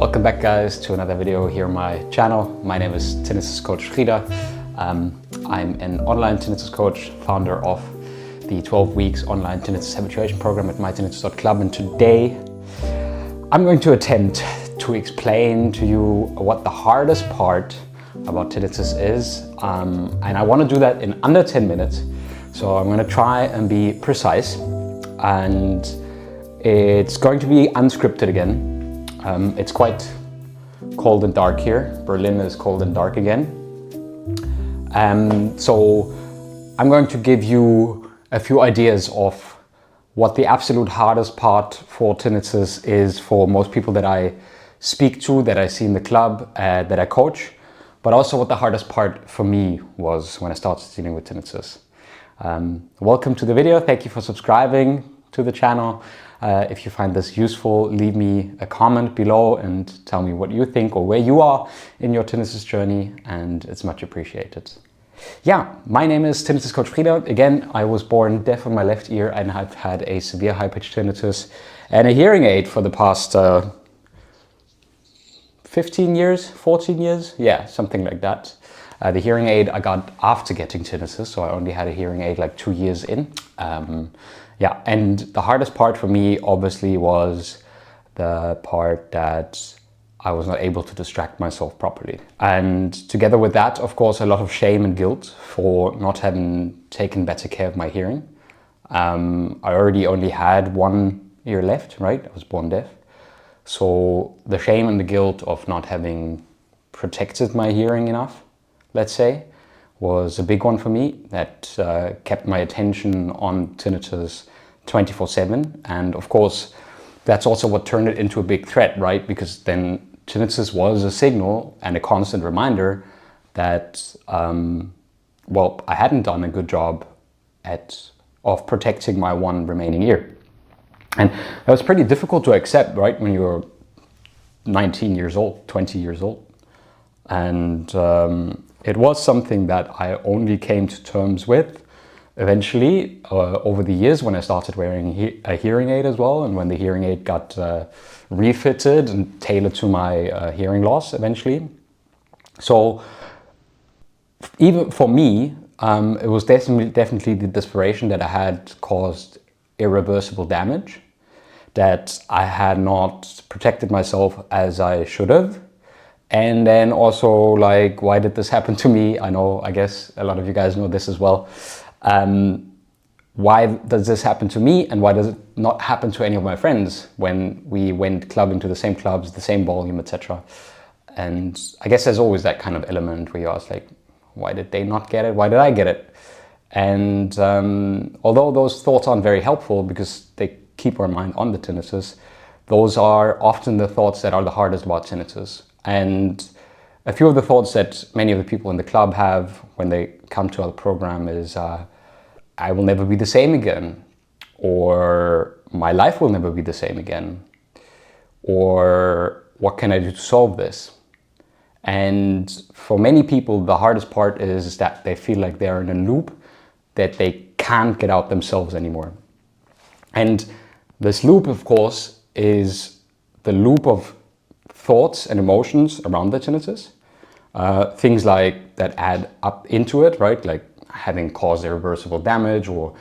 Welcome back guys to another video here on my channel. My name is Tinnitus Coach Frida. I'm an online tinnitus coach, founder of the 12 weeks online tinnitus habituation program at mytinnitus.club, and today I'm going to attempt to explain to you what the hardest part about tinnitus is, and I want to do that in under 10 minutes. So I'm going to try and be precise, and it's going to be unscripted again. It's quite cold and dark here. Berlin is cold and dark again. So I'm going to give you a few ideas of what the absolute hardest part for tinnitus is for most people that I speak to, that I see in the club, that I coach, but also what the hardest part for me was when I started dealing with tinnitus. Welcome to the video. Thank you for subscribing to the channel. If you find this useful, leave me a comment below and tell me what you think or where you are in your tinnitus journey, and it's much appreciated. Yeah, my name is Tinnitus Coach Frida. Again, I was born deaf on my left ear and I've had a severe high-pitched tinnitus and a hearing aid for the past 15 years, 14 years, yeah, something like that. The hearing aid I got after getting tinnitus, so I only had a hearing aid like 2 years in. Yeah, and the hardest part for me obviously was the part that I was not able to distract myself properly. And together with that, of course, a lot of shame and guilt for not having taken better care of my hearing. I already only had one ear left, right? I was born deaf. So the shame and the guilt of not having protected my hearing enough, let's say, was a big one for me. That kept my attention on tinnitus 24/7, and of course that's also what turned it into a big threat, right? Because then tinnitus was a signal and a constant reminder that well, I hadn't done a good job of protecting my one remaining ear. And that was pretty difficult to accept, right, when you're 19 years old, 20 years old. And it was something that I only came to terms with eventually over the years when I started wearing a hearing aid as well, and when the hearing aid got refitted and tailored to my hearing loss eventually. So even for me, it was definitely the desperation that I had caused irreversible damage, that I had not protected myself as I should have. And then also, like, why did this happen to me? I guess a lot of you guys know this as well. Why does this happen to me, and why does it not happen to any of my friends when we went clubbing to the same clubs, the same volume, etc.? And I guess there's always that kind of element where you ask, like, why did they not get it? Why did I get it? And although those thoughts aren't very helpful because they keep our mind on the tinnitus, those are often the thoughts that are the hardest about tinnitus. And a few of the thoughts that many of the people in the club have when they come to our program is, I will never be the same again, or my life will never be the same again, or what can I do to solve this? And for many people, the hardest part is that they feel like they're in a loop that they can't get out themselves anymore. And this loop, of course, is the loop of thoughts and emotions around the tinnitus. Things like that add up into it, right? Like having caused irreversible damage, or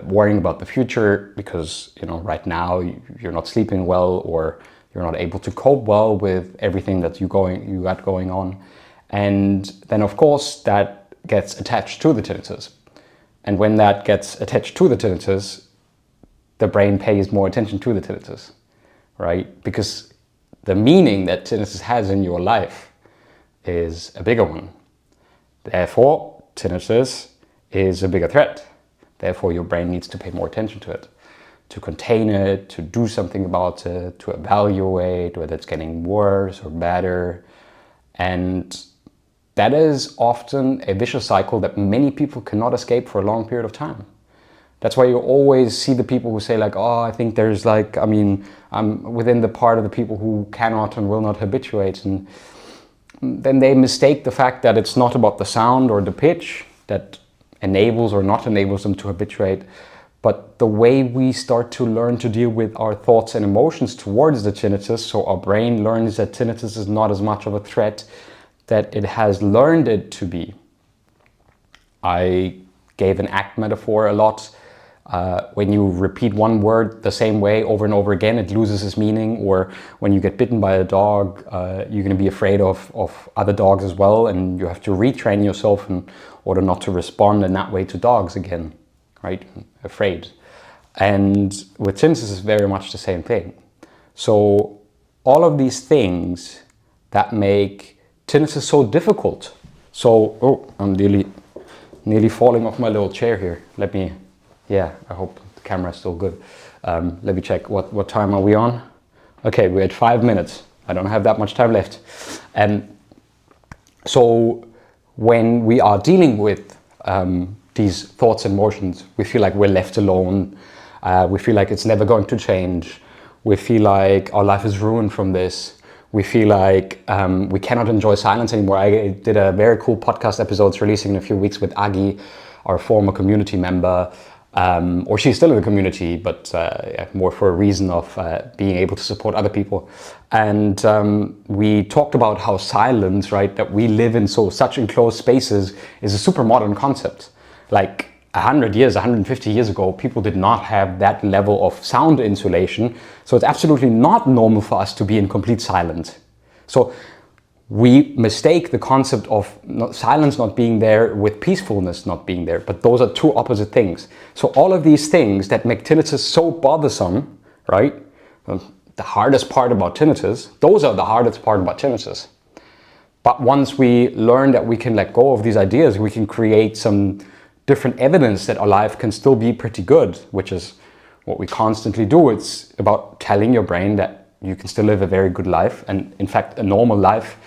worrying about the future because, you know, right now you're not sleeping well, or you're not able to cope well with everything that you got going on. And then of course that gets attached to the tinnitus. And when that gets attached to the tinnitus, the brain pays more attention to the tinnitus, right? Because the meaning that tinnitus has in your life is a bigger one. Therefore, tinnitus is a bigger threat. Therefore, your brain needs to pay more attention to it, to contain it, to do something about it, to evaluate whether it's getting worse or better. And that is often a vicious cycle that many people cannot escape for a long period of time. That's why you always see the people who say, like, oh, I think there's like, I mean, I'm within the part of the people who cannot and will not habituate. And then they mistake the fact that it's not about the sound or the pitch that enables or not enables them to habituate, But the way we start to learn to deal with our thoughts and emotions towards the tinnitus, so our brain learns that tinnitus is not as much of a threat that it has learned it to be. I gave an act metaphor a lot. When you repeat one word the same way over and over again, it loses its meaning. Or when you get bitten by a dog, you're going to be afraid of other dogs as well, and you have to retrain yourself in order not to respond in that way to dogs again, right? Afraid. And with tinnitus, it's very much the same thing. So all of these things that make tinnitus so difficult. So, oh, I'm nearly falling off my little chair here. I hope the camera's still good. Let me check, what time are we on? Okay, we're at 5 minutes. I don't have that much time left. So when we are dealing with these thoughts and emotions, we feel like we're left alone. We feel like it's never going to change. We feel like our life is ruined from this. We feel like we cannot enjoy silence anymore. I did a very cool podcast episode it's releasing in a few weeks with Agi, our former community member. Or she's still in the community, but more for a reason of being able to support other people. And we talked about how silence, right, that we live in such enclosed spaces is a super modern concept. Like 100 years, 150 years ago, people did not have that level of sound insulation. So it's absolutely not normal for us to be in complete silence. So we mistake the concept of silence not being there with peacefulness not being there, but those are two opposite things. So all of these things that make tinnitus so bothersome, right? The hardest part about tinnitus, those are the hardest part about tinnitus. But once we learn that we can let go of these ideas, we can create some different evidence that our life can still be pretty good, which is what we constantly do. It's about telling your brain that you can still live a very good life, and in fact a normal life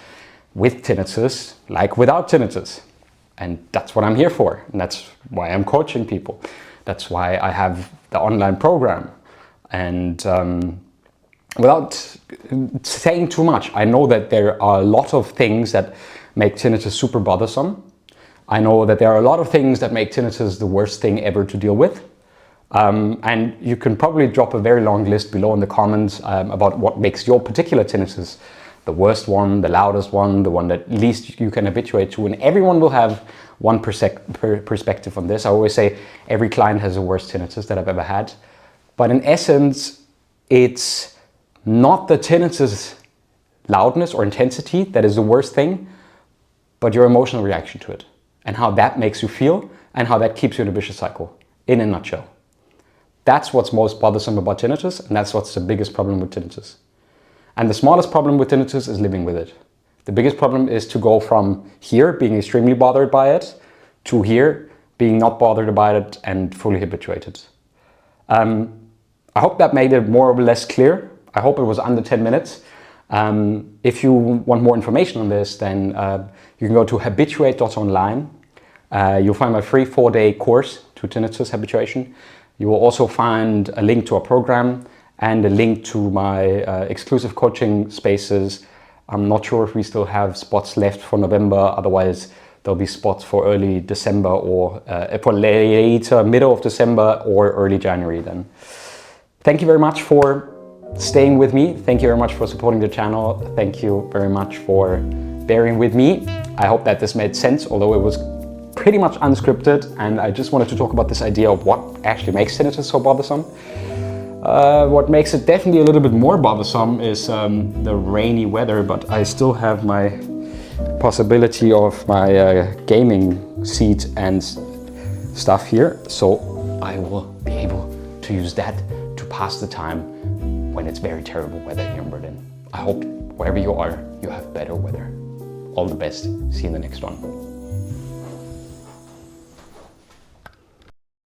with tinnitus like without tinnitus. And that's what I'm here for, and that's why I'm coaching people. That's why I have the online program. And without saying too much, I know that there are a lot of things that make tinnitus super bothersome. I know that there are a lot of things that make tinnitus the worst thing ever to deal with. And you can probably drop a very long list below in the comments about what makes your particular tinnitus the worst one, the loudest one, the one that least you can habituate to. And everyone will have one perspective on this. I always say every client has the worst tinnitus that I've ever had. But in essence, it's not the tinnitus loudness or intensity that is the worst thing, but your emotional reaction to it and how that makes you feel and how that keeps you in a vicious cycle, in a nutshell. That's what's most bothersome about tinnitus, and that's what's the biggest problem with tinnitus. And the smallest problem with tinnitus is living with it. The biggest problem is to go from here being extremely bothered by it to here being not bothered by it and fully habituated. I hope that made it more or less clear. I hope it was under 10 minutes. If you want more information on this, then you can go to habituate.online. You'll find my free 4-day course to tinnitus habituation. You will also find a link to our program and a link to my exclusive coaching spaces. I'm not sure if we still have spots left for November. Otherwise, there'll be spots for early December or for later, middle of December or early January then. Thank you very much for staying with me. Thank you very much for supporting the channel. Thank you very much for bearing with me. I hope that this made sense, although it was pretty much unscripted, and I just wanted to talk about this idea of what actually makes tinnitus so bothersome. What makes it definitely a little bit more bothersome is the rainy weather, but I still have my possibility of my gaming seat and stuff here, so I will be able to use that to pass the time when it's very terrible weather here in Berlin. I hope wherever you are, you have better weather. All the best. See you in the next one.